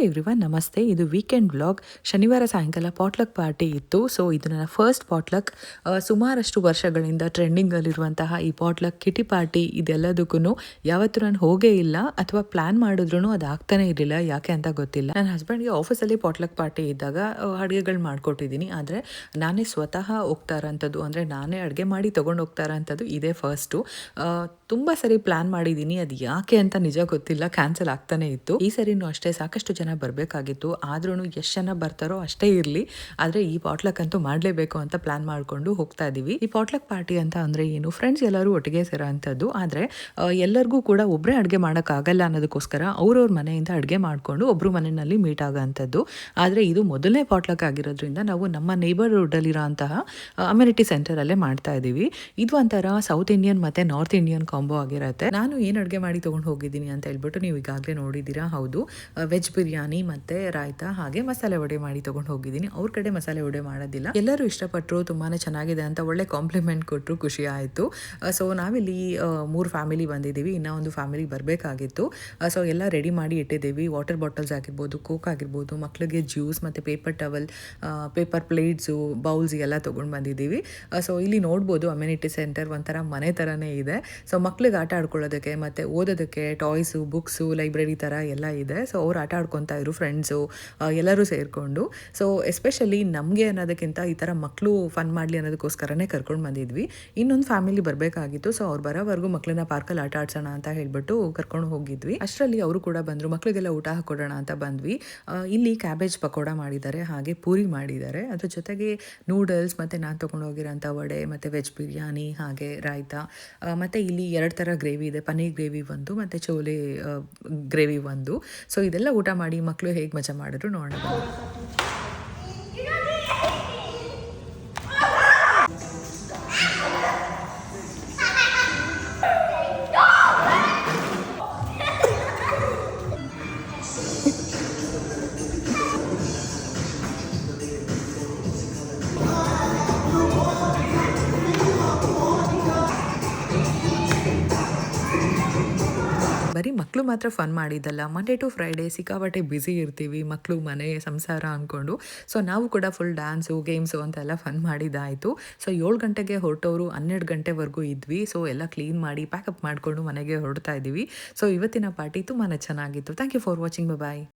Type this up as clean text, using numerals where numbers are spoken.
Everyone, ನಮಸ್ತೆ. ಇದು weekend vlog. ಶನಿವಾರ ಸಾಯಂಕಾಲ ಪಾಟ್ಲಕ್ ಪಾರ್ಟಿ ಇತ್ತು. ಸೊ ಇದು ನನ್ನ ಫಸ್ಟ್ ಪಾಟ್ಲಕ್. ಸುಮಾರಷ್ಟು ವರ್ಷಗಳಿಂದ ಟ್ರೆಂಡಿಂಗಲ್ಲಿರುವಂತಹ ಈ ಪಾಟ್ಲಕ್ ಕಿಟಿ ಪಾರ್ಟಿ ಇದೆಲ್ಲದಕ್ಕೂ ಯಾವತ್ತೂ ನಾನು ಹೋಗೇ ಇಲ್ಲ, ಅಥವಾ ಪ್ಲಾನ್ ಮಾಡಿದ್ರು ಅದು ಆಗ್ತಾನೆ ಇರಲಿಲ್ಲ. ಯಾಕೆ ಅಂತ ಗೊತ್ತಿಲ್ಲ. ನನ್ನ ಹಸ್ಬೆಂಡ್ಗೆ ಆಫೀಸಲ್ಲಿ ಪಾಟ್ಲಕ್ ಪಾರ್ಟಿ ಇದ್ದಾಗ ಅಡುಗೆಗಳು ಮಾಡ್ಕೊಟ್ಟಿದ್ದೀನಿ. ಆದರೆ ನಾನೇ ಸ್ವತಃ ಹೋಗ್ತಾ ಇರೋಂಥದ್ದು, ಅಂದರೆ ನಾನೇ ಅಡುಗೆ ಮಾಡಿ ತೊಗೊಂಡು ಹೋಗ್ತಾ ಇರೋಂಥದ್ದು ಇದೇ ಫಸ್ಟು. ತುಂಬ ಸರಿ ಪ್ಲಾನ್ ಮಾಡಿದ್ದೀನಿ, ಅದು ಯಾಕೆ ಅಂತ ನಿಜ ಗೊತ್ತಿಲ್ಲ, ಕ್ಯಾನ್ಸಲ್ ಆಗ್ತಾನೆ ಇತ್ತು. ಈ ಸರಿನೂ ಅಷ್ಟೇ ಸಾಕಷ್ಟು ಜನ ಬರಬೇಕಾಗಿತ್ತು. ಆದ್ರೂ ಎಷ್ಟು ಜನ ಬರ್ತಾರೋ ಅಷ್ಟೇ ಇರಲಿ, ಆದರೆ ಈ ಪಾಟ್ಲಕ್ ಅಂತೂ ಮಾಡಲೇಬೇಕು ಅಂತ ಪ್ಲಾನ್ ಮಾಡಿಕೊಂಡು ಹೋಗ್ತಾ ಇದ್ದೀವಿ. ಈ ಪಾಟ್ಲಕ್ ಪಾರ್ಟಿ ಅಂತ ಅಂದರೆ ಏನು, ಫ್ರೆಂಡ್ಸ್ ಎಲ್ಲರೂ ಒಟ್ಟಿಗೆ ಸೇರೋ ಅಂಥದ್ದು. ಆದರೆ ಎಲ್ಲರಿಗೂ ಕೂಡ ಒಬ್ಬರೇ ಅಡುಗೆ ಮಾಡೋಕ್ಕಾಗಲ್ಲ ಅನ್ನೋದಕ್ಕೋಸ್ಕರ ಅವ್ರವ್ರ ಮನೆಯಿಂದ ಅಡುಗೆ ಮಾಡಿಕೊಂಡು ಒಬ್ಬರು ಮನೆಯಲ್ಲಿ ಮೀಟ್ ಆಗೋ ಅಂಥದ್ದು. ಆದರೆ ಇದು ಮೊದಲನೇ ಪಾಟ್ಲಕ್ ಆಗಿರೋದ್ರಿಂದ ನಾವು ನಮ್ಮ ನೇಬರ್ಹುಡ್ಡಲ್ಲಿರೋ ಅಂತಹ ಅಮ್ಯುನಿಟಿ ಸೆಂಟರಲ್ಲೇ ಮಾಡ್ತಾ ಇದ್ದೀವಿ. ಇದು ಒಂಥರ ಸೌತ್ ಇಂಡಿಯನ್ ಮತ್ತು ನಾರ್ತ್ ಇಂಡಿಯನ್ ಕಾಂಬೋ ಆಗಿರುತ್ತೆ. ನಾನು ಏನು ಅಡುಗೆ ಮಾಡಿ ತೊಗೊಂಡು ಹೋಗಿದ್ದೀನಿ ಅಂತ ಹೇಳ್ಬಿಟ್ಟು ನೀವು ಈಗಾಗಲೇ ನೋಡಿದ್ದೀರಾ. ಹೌದು, ವೆಜ್ ಬಿರಿಯಾನಿ ಮತ್ತು ರಾಯ್ತಾ ಹಾಗೆ ಮಸಾಲೆ ವಡೆ ಮಾಡಿ ತೊಗೊಂಡು ಹೋಗಿದ್ದೀನಿ. ಅವ್ರ ಕಡೆ ಮಸಾಲೆ ವಡೆ ಮಾಡೋದಿಲ್ಲ. ಎಲ್ಲರೂ ಇಷ್ಟಪಟ್ಟರು, ತುಂಬಾ ಚೆನ್ನಾಗಿದೆ ಅಂತ ಒಳ್ಳೆ ಕಾಂಪ್ಲಿಮೆಂಟ್ ಕೊಟ್ಟರು, ಖುಷಿ ಆಯಿತು. ಸೊ ನಾವಿಲ್ಲಿ 3 ಫ್ಯಾಮಿಲಿ ಬಂದಿದ್ದೀವಿ, ಇನ್ನೂ ಒಂದು ಫ್ಯಾಮಿಲಿ ಬರಬೇಕಾಗಿತ್ತು. ಸೊ ಎಲ್ಲ ರೆಡಿ ಮಾಡಿ ಇಟ್ಟಿದ್ದೀವಿ. ವಾಟರ್ ಬಾಟಲ್ಸ್ ಆಗಿರ್ಬೋದು, ಕೋಕ್ ಆಗಿರ್ಬೋದು, ಮಕ್ಕಳಿಗೆ ಜ್ಯೂಸ್ ಮತ್ತು paper towel, paper plates, bowls ಎಲ್ಲ ತೊಗೊಂಡು ಬಂದಿದ್ದೀವಿ. ಸೊ ಇಲ್ಲಿ ನೋಡ್ಬೋದು ಅಮ್ಯುನಿಟಿ ಸೆಂಟರ್ ಒಂಥರ ಮನೆ ಥರನೇ ಇದೆ. ಸೊ ಮಕ್ಳಿಗೆ ಆಟ ಆಡ್ಕೊಳ್ಳೋದಕ್ಕೆ ಮತ್ತು ಓದೋದಕ್ಕೆ ಟಾಯ್ಸು, ಬುಕ್ಸು, ಲೈಬ್ರರಿ ಥರ ಎಲ್ಲ ಇದೆ. ಸೊ ಅವ್ರು ಆಟ ಆಡ್ಕೊತಾ ಇದ್ರು, ಫ್ರೆಂಡ್ಸು ಎಲ್ಲರೂ ಸೇರಿಕೊಂಡು. ಸೊ ಎಸ್ಪೆಷಲಿ ನಮಗೆ ಅನ್ನೋದಕ್ಕಿಂತ ಈ ಥರ ಮಕ್ಕಳು ಫನ್ ಮಾಡಲಿ ಅನ್ನೋದಕ್ಕೋಸ್ಕರನೇ ಕರ್ಕೊಂಡು ಬಂದಿದ್ವಿ. ಇನ್ನೊಂದು ಫ್ಯಾಮಿಲಿ ಬರಬೇಕಾಗಿತ್ತು. ಸೊ ಅವ್ರು ಬರೋವರೆಗೂ ಮಕ್ಕಳನ್ನ ಪಾರ್ಕಲ್ಲಿ ಆಟ ಆಡ್ಸೋಣ ಅಂತ ಹೇಳ್ಬಿಟ್ಟು ಕರ್ಕೊಂಡು ಹೋಗಿದ್ವಿ. ಅಷ್ಟರಲ್ಲಿ ಅವರು ಕೂಡ ಬಂದರು, ಮಕ್ಕಳಿಗೆಲ್ಲ ಊಟ ಹಾಕೊಡೋಣ ಅಂತ ಬಂದ್ವಿ. ಇಲ್ಲಿ ಕ್ಯಾಬೇಜ್ ಪಕೋಡ ಮಾಡಿದ್ದಾರೆ, ಹಾಗೆ ಪೂರಿ ಮಾಡಿದ್ದಾರೆ. ಅದ್ರ ಜೊತೆಗೆ ನೂಡಲ್ಸ್ ಮತ್ತು ನಾನು ತೊಗೊಂಡು ಹೋಗಿರೋಂಥ ವಡೆ ಮತ್ತು ವೆಜ್ ಬಿರಿಯಾನಿ ಹಾಗೆ ರಾಯ್ತಾ, ಮತ್ತು ಇಲ್ಲಿ 2 ಥರ ಗ್ರೇವಿ ಇದೆ, ಪನ್ನೀರ್ ಗ್ರೇವಿ ಒಂದು ಮತ್ತು ಚೋಲೆ ಗ್ರೇವಿ ಒಂದು. ಸೊ ಇದೆಲ್ಲ ಊಟ ಮಾಡಿ ಮಕ್ಕಳು ಹೇಗೆ ಮಜಾ ಮಾಡಿದ್ರು ನೋಡೋಣ. ಬರೀ ಮಕ್ಕಳು ಮಾತ್ರ ಫನ್ ಮಾಡಿದ್ದಲ್ಲ, ಮಂಡೇ ಟು ಫ್ರೈಡೇ ಸಿಕ್ಕಾಪಟ್ಟೆ ಬ್ಯುಸಿ ಇರ್ತೀವಿ, ಮಕ್ಕಳು ಮನೆ ಸಂಸಾರ ಅಂದ್ಕೊಂಡು. ಸೊ ನಾವು ಕೂಡ ಫುಲ್ ಡ್ಯಾನ್ಸು ಗೇಮ್ಸು ಅಂತೆಲ್ಲ ಫನ್ ಮಾಡಿದ್ದಾಯಿತು. ಸೊ 7 ಗಂಟೆಗೆ ಹೊರಟವರು 12 ಗಂಟೆವರೆಗೂ ಇದ್ವಿ. ಸೊ ಎಲ್ಲ ಕ್ಲೀನ್ ಮಾಡಿ ಪ್ಯಾಕಪ್ ಮಾಡಿಕೊಂಡು ಮನೆಗೆ ಹೊರಡ್ತಾ ಇದ್ದೀವಿ. ಸೊ ಇವತ್ತಿನ ಪಾರ್ಟಿ ತುಂಬಾ ಚೆನ್ನಾಗಿತ್ತು. Thank you for watching. Bye.